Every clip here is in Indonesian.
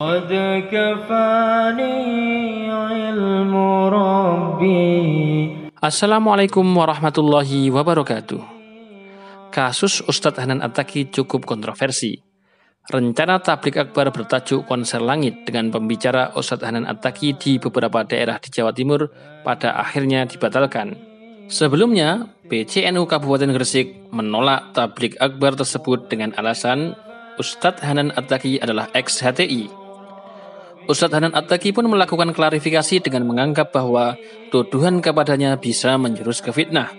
قد كفاني علم ربي. Assalamualaikum warahmatullahi wabarakatuh. Kasus Ustadz Hanan At-Taqi cukup kontroversi. Rencana tablik akbar bertajuk Konser Langit dengan pembicara Ustadz Hanan At-Taqi di beberapa daerah di Jawa Timur pada akhirnya dibatalkan. Sebelumnya, PCNU Kabupaten Gresik menolak tablik akbar tersebut dengan alasan Ustadz Hanan At-Taqi adalah ex-HTI. Ustadz Hanan At-Taqi pun melakukan klarifikasi dengan menganggap bahwa tuduhan kepadanya bisa menjurus ke fitnah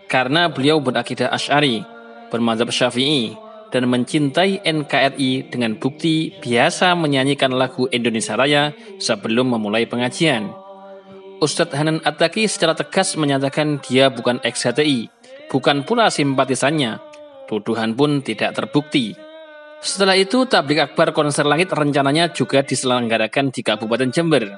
karena beliau berakidah Asy'ari, bermadzhab Syafi'i, dan mencintai NKRI dengan bukti biasa menyanyikan lagu Indonesia Raya sebelum memulai pengajian. Ustadz Hanan At-Taqi secara tegas menyatakan dia bukan ex-HTI, bukan pula simpatisannya. Tuduhan pun tidak terbukti. Setelah itu, tablik akbar Konser Langit rencananya juga diselenggarakan di Kabupaten Jember.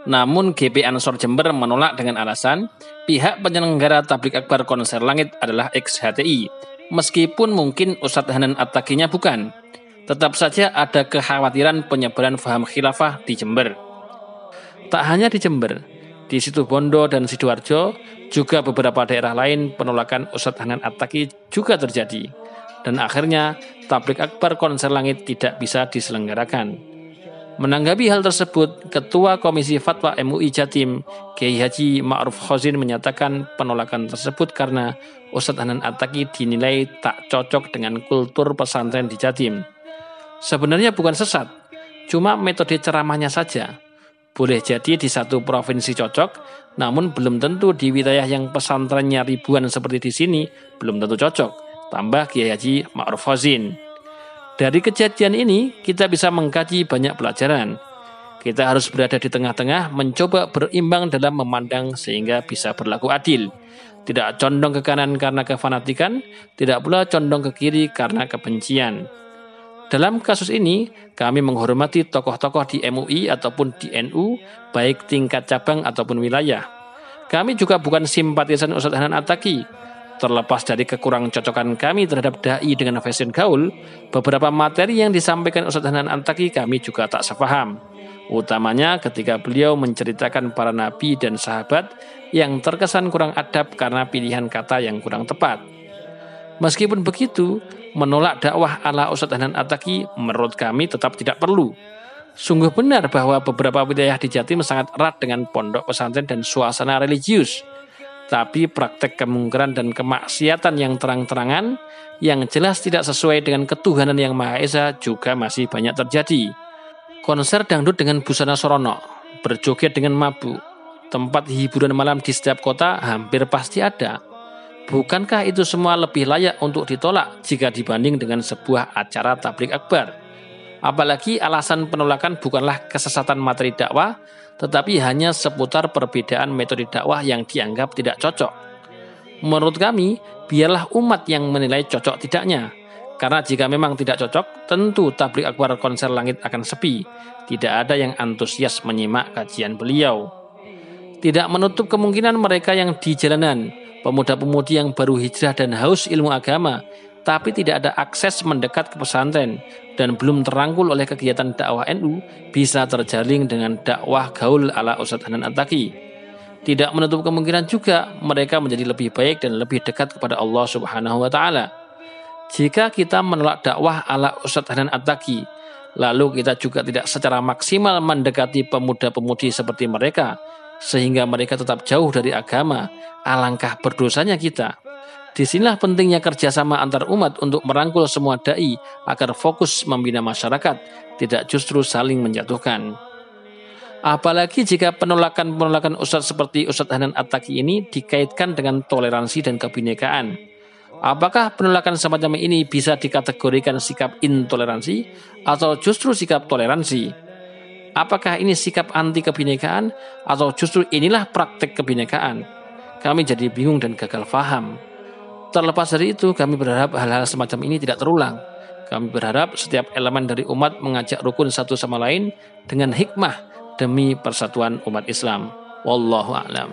Namun GP Ansor Jember menolak dengan alasan pihak penyelenggara tablik akbar Konser Langit adalah ex-HTI, meskipun mungkin Ustadz Hanan At-Taqinya bukan. Tetap saja ada kekhawatiran penyebaran paham khilafah di Jember. Tak hanya di Jember, di Situbondo dan Sidoarjo, juga beberapa daerah lain penolakan Ustadz Hanan At-Taqi juga terjadi. Dan akhirnya tablik akbar Konser Langit tidak bisa diselenggarakan. Menanggapi hal tersebut, Ketua Komisi Fatwa MUI Jatim, Kiai Haji Ma'ruf Khozin menyatakan penolakan tersebut karena Ustadz Hanan At-Taqi dinilai tak cocok dengan kultur pesantren di Jatim. Sebenarnya bukan sesat, cuma metode ceramahnya saja. Boleh jadi di satu provinsi cocok, namun belum tentu di wilayah yang pesantrennya ribuan seperti di sini belum tentu cocok. Tambah Kiai Haji Ma'ruf Khozin. Dari kejadian ini, kita bisa mengkaji banyak pelajaran. Kita harus berada di tengah-tengah, mencoba berimbang dalam memandang sehingga bisa berlaku adil. Tidak condong ke kanan karena kefanatikan, tidak pula condong ke kiri karena kebencian. Dalam kasus ini, kami menghormati tokoh-tokoh di MUI ataupun di NU, baik tingkat cabang ataupun wilayah. Kami juga bukan simpatisan Ustadz Hanan At-Taqi. Terlepas dari kekurang cocokan kami terhadap dai dengan fashion gaul, beberapa materi yang disampaikan Ustadz Hanan At-Taqi kami juga tak sepaham. Utamanya ketika beliau menceritakan para nabi dan sahabat yang terkesan kurang adab karena pilihan kata yang kurang tepat. Meskipun begitu, menolak dakwah ala Ustadz Hanan At-Taqi menurut kami tetap tidak perlu. Sungguh benar bahwa beberapa wilayah di Jatim sangat erat dengan pondok pesantren dan suasana religius. Tapi praktek kemungkaran dan kemaksiatan yang terang-terangan, yang jelas tidak sesuai dengan ketuhanan yang Maha Esa juga masih banyak terjadi. Konser dangdut dengan busana sorono, berjoget dengan mabuk, tempat hiburan malam di setiap kota hampir pasti ada. Bukankah itu semua lebih layak untuk ditolak jika dibanding dengan sebuah acara tablik akbar? Apalagi alasan penolakan bukanlah kesesatan materi dakwah, tetapi hanya seputar perbedaan metode dakwah yang dianggap tidak cocok. Menurut kami, biarlah umat yang menilai cocok tidaknya. Karena jika memang tidak cocok, tentu tablik akbar Konser Langit akan sepi. Tidak ada yang antusias menyimak kajian beliau. Tidak menutup kemungkinan mereka yang di jalanan, pemuda-pemudi yang baru hijrah dan haus ilmu agama, tapi tidak ada akses mendekat ke pesantren dan belum terangkul oleh kegiatan dakwah NU, bisa terjalin dengan dakwah gaul ala Ustadz Hanan At-Taqi. Tidak menutup kemungkinan juga mereka menjadi lebih baik dan lebih dekat kepada Allah Subhanahu wa Ta'ala. Jika kita menolak dakwah ala Ustadz Hanan At-Taqi, lalu kita juga tidak secara maksimal mendekati pemuda-pemudi seperti mereka, sehingga mereka tetap jauh dari agama, alangkah berdosanya kita. Disinilah pentingnya kerjasama antar umat untuk merangkul semua dai agar fokus membina masyarakat, tidak justru saling menjatuhkan. Apalagi jika penolakan-penolakan Ustadz seperti Ustadz Hanan At-Taqi ini dikaitkan dengan toleransi dan kebinekaan. Apakah penolakan semacam ini bisa dikategorikan sikap intoleransi atau justru sikap toleransi? Apakah ini sikap anti kebinekaan atau justru inilah praktek kebinekaan? Kami jadi bingung dan gagal paham. Terlepas dari itu, kami berharap hal-hal semacam ini tidak terulang. Kami berharap setiap elemen dari umat mengajak rukun satu sama lain dengan hikmah demi persatuan umat Islam. Wallahu a'lam.